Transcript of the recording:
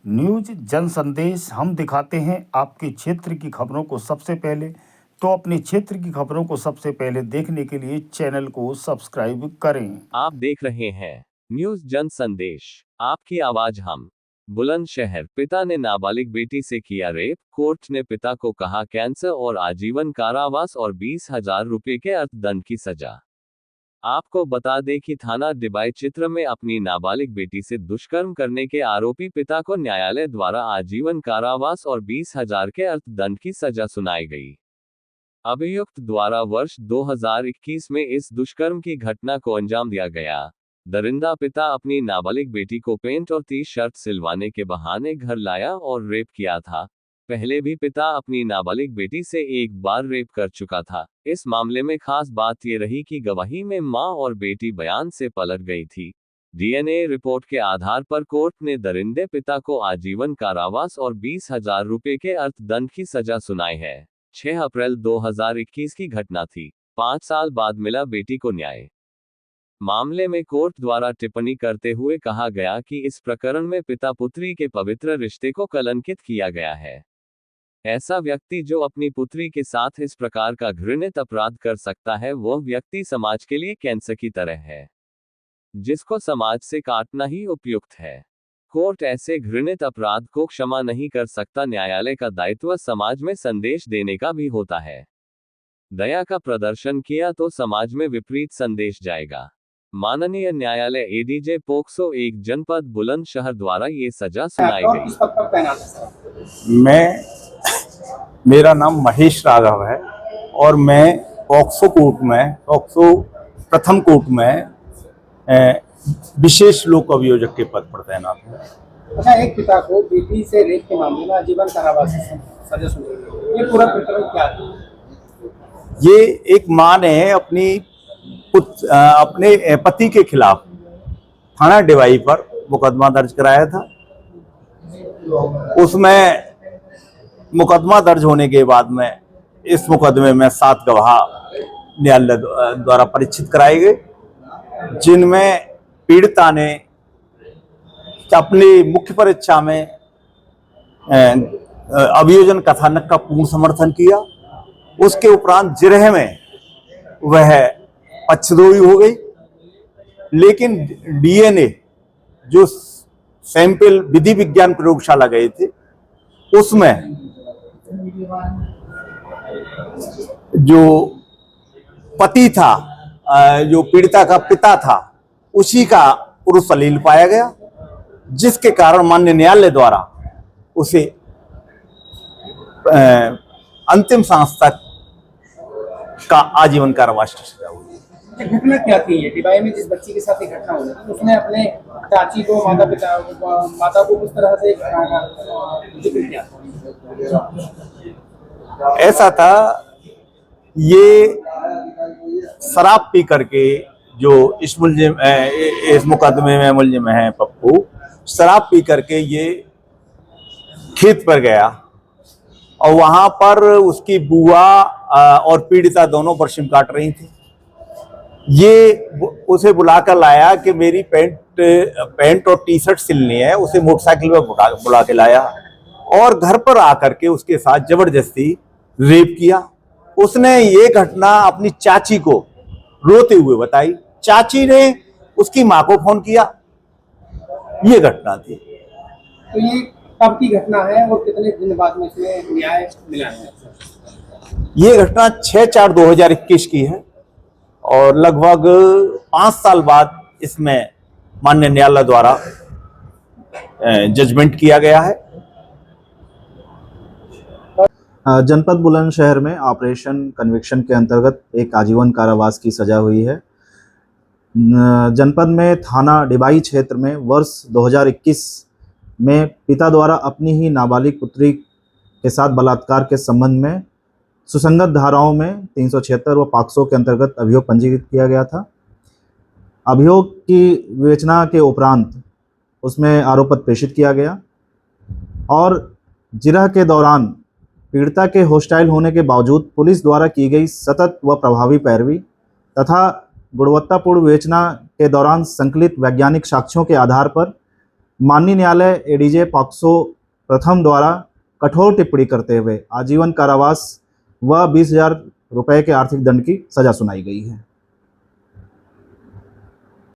News जन संदेश हम दिखाते हैं आपके क्षेत्र की खबरों को सबसे पहले। तो अपने क्षेत्र की खबरों को सबसे पहले देखने के लिए चैनल को सब्सक्राइब करें। आप देख रहे हैं न्यूज जन संदेश, आपकी आवाज हम। बुलंदशहर, पिता ने नाबालिग बेटी से किया रेप, कोर्ट ने पिता को कहा कैंसर और आजीवन कारावास और 20,000 रुपए के अर्थदंड की सजा। आपको बता दें कि थाना डिबाई चित्र में अपनी नाबालिग बेटी से दुष्कर्म करने के आरोपी पिता को न्यायालय द्वारा आजीवन कारावास और 20,000 के अर्थदंड की सजा सुनाई गई। अभियुक्त द्वारा वर्ष 2021 में इस दुष्कर्म की घटना को अंजाम दिया गया। दरिंदा पिता अपनी नाबालिग बेटी को पेंट और टी शर्ट सिलवाने के बहाने घर लाया और रेप किया था। पहले भी पिता अपनी नाबालिग बेटी से एक बार रेप कर चुका था। इस मामले में खास बात ये रही कि गवाही में मां और बेटी बयान से पलट गई थी। डीएनए रिपोर्ट के आधार पर कोर्ट ने दरिंदे पिता को आजीवन कारावास और 20,000 रुपए के अर्थदंड की सजा सुनाई है। 6 अप्रैल 2021 की घटना थी। 5 साल बाद मिला बेटी को न्याय। मामले में कोर्ट द्वारा टिप्पणी करते हुए कहा गया कि इस प्रकरण में पिता पुत्री के पवित्र रिश्ते को कलंकित किया गया है। ऐसा व्यक्ति जो अपनी पुत्री के साथ इस प्रकार का घृणित अपराध कर सकता है, वह व्यक्ति समाज के लिए कैंसर की तरह है, जिसको समाज से काटना ही उपयुक्त है। कोर्ट ऐसे घृणित अपराध को क्षमा नहीं कर सकता। न्यायालय का दायित्व समाज में संदेश देने का भी होता है। दया का प्रदर्शन किया तो समाज में विपरीत संदेश जाएगा। माननीय न्यायालय एडीजे पोक्सो 1 जनपद बुलंदशहर द्वारा ये सजा सुनाई गई। मेरा नाम महेश राघव है और मैं पोक्सो कोर्ट में, पोक्सो प्रथम कोर्ट में विशेष लोक अभियोजक के पद पर तैनात हूँ। अच्छा, एक पिता को बेटी से रेप के मामले में आजीवन कारावास की सजा सुनाई गई, ये पूरा प्रकरण क्या है? ये एक मां ने अपने पति के खिलाफ थाना डिवाई पर मुकदमा दर्ज कराया था। उसमें मुकदमा दर्ज होने के बाद में इस मुकदमे में 7 गवाह न्यायालय द्वारा परीक्षित कराए गए, जिनमें पीड़िता ने अपनी मुख्य परीक्षा में अभियोजन कथानक का पूर्ण समर्थन किया। उसके उपरांत जिरह में वह पक्षधोई हो गई, लेकिन डीएनए जो सैंपल विधि विज्ञान प्रयोगशाला गए थे, उसमें जो पति था, जो पीड़िता का पिता था, उसी का पुरुष अलील पाया गया, जिसके कारण माननीय न्यायालय द्वारा उसे अंतिम सांस तक का आजीवन कारावास की सजा हुई। घटना क्या थी? ये डिबाई में जिस बच्ची के साथ एक घटना हुई, उसने अपने चाची को, माता को किस तरह से जिक्र किया? ऐसा था, ये शराब पी करके जो इस मुकदमे में मुलजिम है पप्पू, शराब पी करके ये खेत पर गया और वहां पर उसकी बुआ और पीड़िता दोनों बरसिम काट रही थी। ये उसे बुलाकर लाया कि मेरी पैंट और टी शर्ट सिलनी है। उसे मोटरसाइकिल पर बुला के लाया और घर पर आकर के उसके साथ जबरदस्ती रेप किया। उसने ये घटना अपनी चाची को रोते हुए बताई। चाची ने उसकी मां को फोन किया। ये घटना थी। तो ये कब की घटना है और कितने दिन बाद में इसमें न्याय मिला है? ये घटना 6/4/2021 की है और लगभग 5 साल बाद इसमें माननीय न्यायालय द्वारा जजमेंट किया गया है। जनपद बुलंदशहर में ऑपरेशन कन्विक्शन के अंतर्गत एक आजीवन कारावास की सजा हुई है। जनपद में थाना डिबाई क्षेत्र में वर्ष 2021 में पिता द्वारा अपनी ही नाबालिग पुत्री के साथ बलात्कार के संबंध में सुसंगत धाराओं में 376 व पॉक्सो के अंतर्गत अभियोग पंजीकृत किया गया था। अभियोग की विवेचना के उपरांत उसमें आरोप पत्र प्रेषित किया गया और जिरह के दौरान पीड़िता के होस्टाइल होने के बावजूद पुलिस द्वारा की गई सतत व प्रभावी पैरवी तथा गुणवत्तापूर्ण विवेचना के दौरान संकलित वैज्ञानिक साक्ष्यों के आधार पर माननीय न्यायालय एडीजे पॉक्सो प्रथम द्वारा कठोर टिप्पणी करते हुए आजीवन कारावास व 20,000 रुपए के आर्थिक दंड की सजा सुनाई गई है।